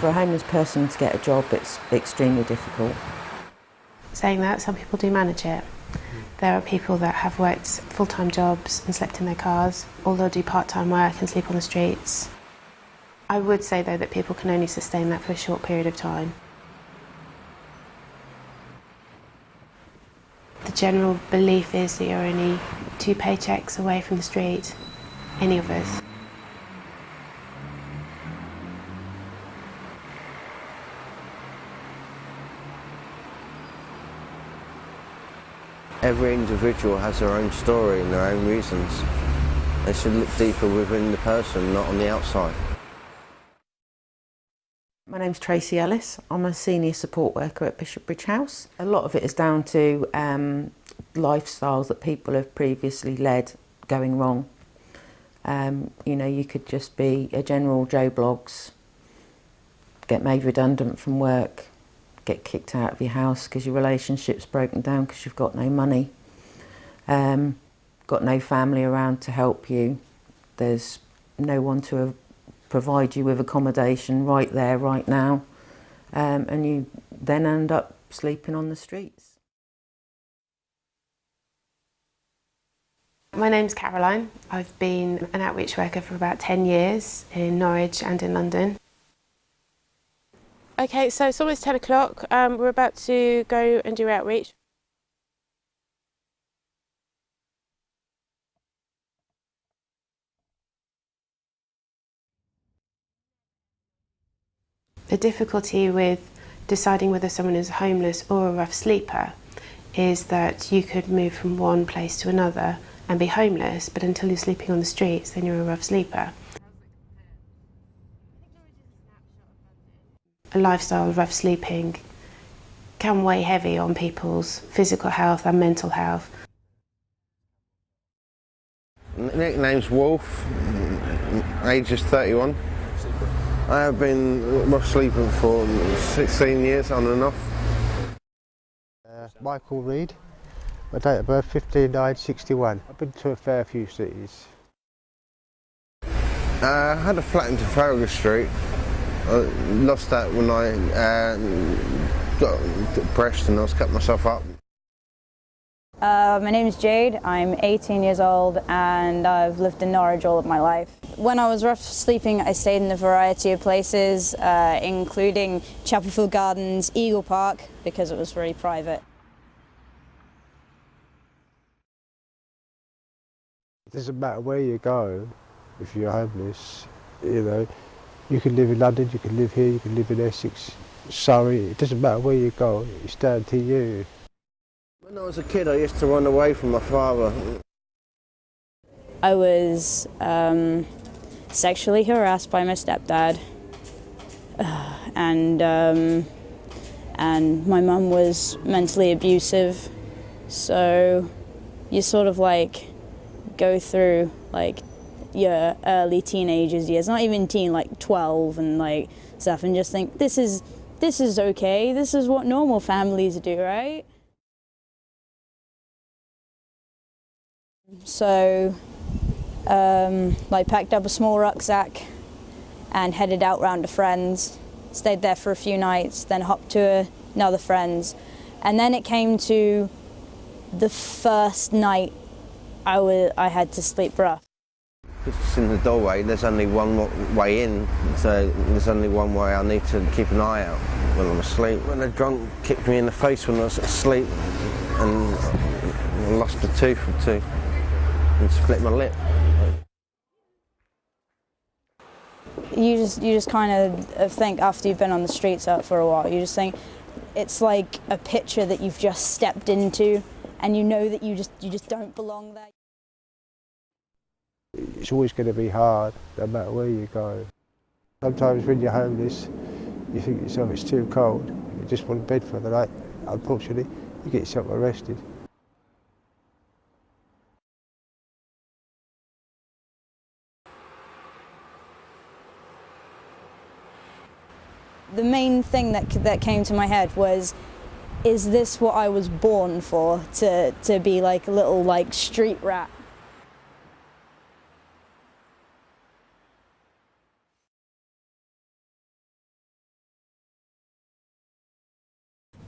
For a homeless person to get a job, it's extremely difficult. Saying that, some people do manage it. There are people that have worked full-time jobs and slept in their cars, or they'll do part-time work and sleep on the streets. I would say, though, that people can only sustain that for a short period of time. The general belief is that you're only 2 paychecks away from the street, any of us. Every individual has their own story and their own reasons. They should look deeper within the person, not on the outside. My name's Tracy Ellis. I'm a senior support worker at Bishopbridge House. A lot of it is down to lifestyles that people have previously led going wrong. You know, you could just be a general Joe Bloggs, get made redundant from work, get kicked out of your house because your relationship's broken down because you've got no money, got no family around to help you, there's no one to provide you with accommodation right there, right now, and you then end up sleeping on the streets. My name's Caroline. I've been an outreach worker for about 10 years in Norwich and in London. Okay, so it's almost 10 o'clock. We're about to go and do outreach. The difficulty with deciding whether someone is homeless or a rough sleeper is that you could move from one place to another and be homeless, but until you're sleeping on the streets, then you're a rough sleeper. A lifestyle of rough sleeping can weigh heavy on people's physical health and mental health. Nickname's Wolf, age is 31. I have been rough sleeping for 16 years on and off. Michael Reed, my date of birth 15/9/61. I've been to a fair few cities. I had a flat in Trafalgar Street. I lost that when I got depressed and I was cutting myself up. My name is Jade, I'm 18 years old and I've lived in Norwich all of my life. When I was rough sleeping, I stayed in a variety of places, including Chapelfield Gardens, Eagle Park, because it was very private. It doesn't matter where you go if you're homeless, you know. You can live in London, you can live here, you can live in Essex, Surrey, it doesn't matter where you go, it's down to you. When I was a kid I used to run away from my father. I was sexually harassed by my stepdad and my mum was mentally abusive, so you sort of like go through like your early teenagers years, not even teen, like 12 and like stuff, and just think this is okay, this is what normal families do, right? So like packed up a small rucksack and headed out round to friends, stayed there for a few nights, then hopped to another friend's, and then it came to the first night I had to sleep rough. It's in the doorway, there's only one way in, so there's only one way I need to keep an eye out when I'm asleep. When a drunk kicked me in the face when I was asleep and I lost a tooth or two and split my lip. You just kind of think, after you've been on the streets out for a while, you just think it's like a picture that you've just stepped into and you know that you just don't belong there. It's always going to be hard, no matter where you go. Sometimes when you're homeless, you think to yourself it's too cold, you just want bed for the night. Unfortunately, you get yourself arrested. The main thing that came to my head was, is this what I was born for, to be like a little like street rat?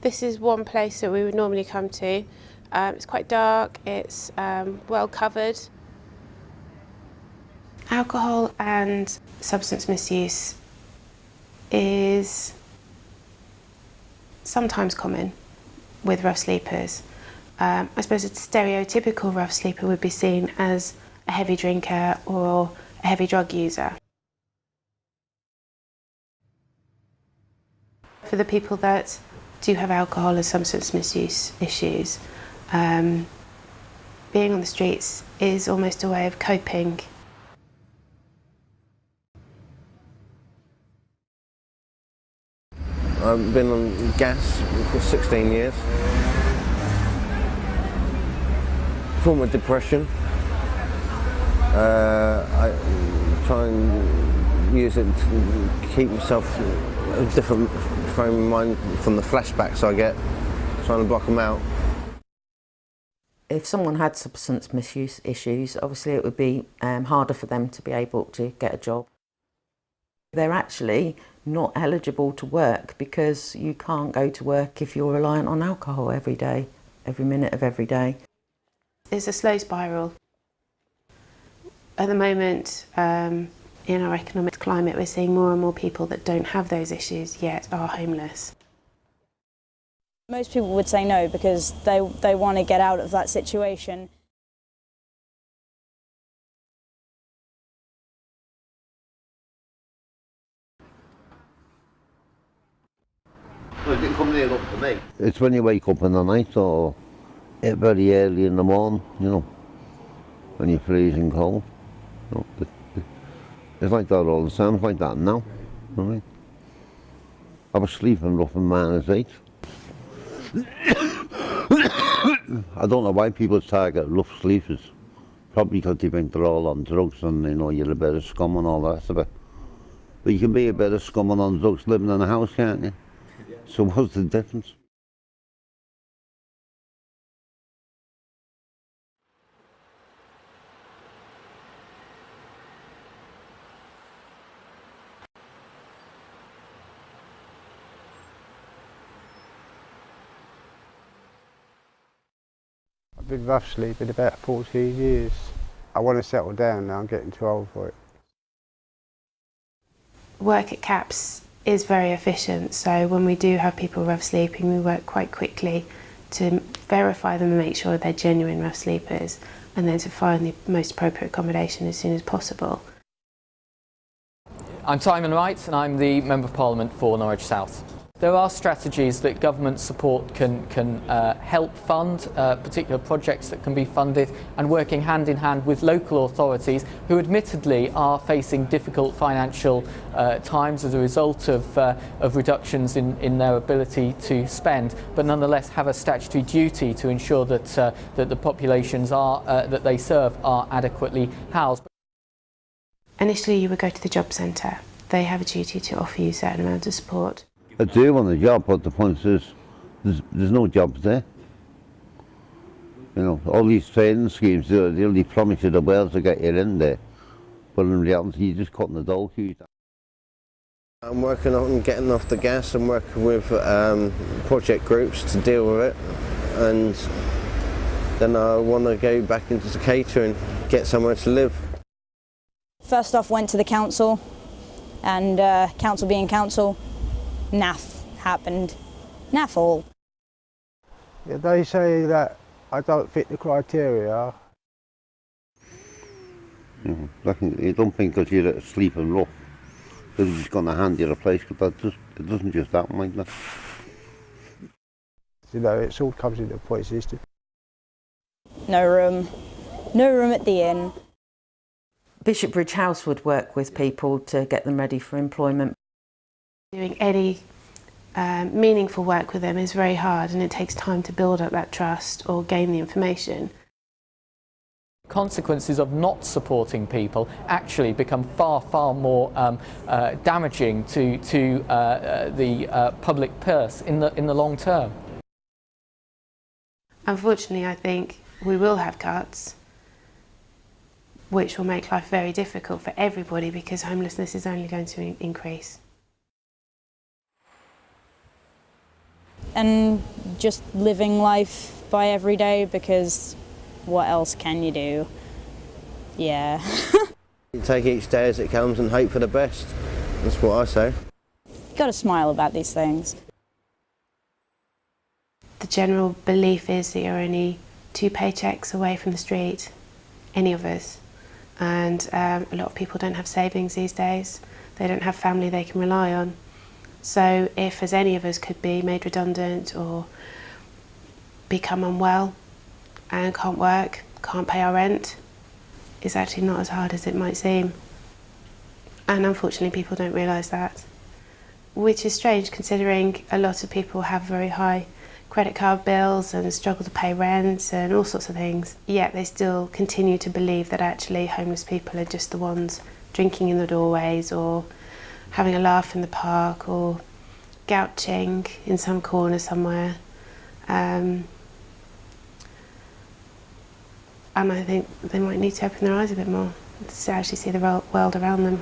This is one place that we would normally come to. It's quite dark, it's well covered. Alcohol and substance misuse is sometimes common with rough sleepers. I suppose a stereotypical rough sleeper would be seen as a heavy drinker or a heavy drug user. For the people that do have alcohol and substance misuse issues, being on the streets is almost a way of coping. I've been on gas for 16 years. Form of depression. I try and use it to keep myself a different frame of mind from the flashbacks I get, trying to block them out. If someone had substance misuse issues, obviously it would be harder for them to be able to get a job. They're actually not eligible to work because you can't go to work if you're reliant on alcohol every day, every minute of every day. It's a slow spiral. At the moment, in our economic climate, we're seeing more and more people that don't have those issues yet are homeless. Most people would say no because they want to get out of that situation. Well, it didn't come near up to me. It's when you wake up in the night or very early in the morning, you know, when you're freezing cold. You know, it's like that all the time. It's like that now. Right? I was sleeping rough in -8. I don't know why people target rough sleepers. Probably because they think they're all on drugs and, you know, you're a bit of scum and all the rest of it. But you can be a bit of scum and on drugs living in a house, can't you? So what's the difference? I've been rough sleeping about 14 years. I want to settle down now, I'm getting too old for it. Work at CAPS is very efficient, so when we do have people rough sleeping, we work quite quickly to verify them and make sure they're genuine rough sleepers, and then to find the most appropriate accommodation as soon as possible. I'm Simon Wright and I'm the Member of Parliament for Norwich South. There are strategies that government support can help fund, particular projects that can be funded, and working hand in hand with local authorities who admittedly are facing difficult financial times as a result of reductions in their ability to spend, but nonetheless have a statutory duty to ensure that, that the populations that they serve are adequately housed. Initially you would go to the job centre. They have a duty to offer you a certain amount of support. I do want a job, but the point is, there's no jobs there. You know, all these training schemes, they only promise you the world to get you in there, but in reality, you're just cutting the dole queues. I'm working on getting off the gas and working with project groups to deal with it, and then I want to go back into the catering, get somewhere to live. First off, went to the council, and council being council, naff happened. Naff all. Yeah, they say that I don't fit the criteria. You don't think because you're sleeping rough, they're just going to hand you a place, because it doesn't just happen like that. You know, it all comes into a point system. No room at the inn. Bishopbridge House would work with people to get them ready for employment. Doing any meaningful work with them is very hard, and it takes time to build up that trust or gain the information. Consequences of not supporting people actually become far more damaging to the public purse in the long term. Unfortunately, I think we will have cuts, which will make life very difficult for everybody because homelessness is only going to increase. and just living life by every day, because what else can you do? Yeah. You take each day as it comes and hope for the best. That's what I say. You've got to smile about these things. The general belief is that you're only 2 paychecks away from the street, any of us. And a lot of people don't have savings these days. They don't have family they can rely on. So if, as any of us could be made redundant or become unwell and can't work, can't pay our rent, it's actually not as hard as it might seem. And unfortunately people don't realise that, which is strange considering a lot of people have very high credit card bills and struggle to pay rent and all sorts of things, yet they still continue to believe that actually homeless people are just the ones drinking in the doorways or having a laugh in the park or gouching in some corner somewhere. And I think they might need to open their eyes a bit more to actually see the world around them.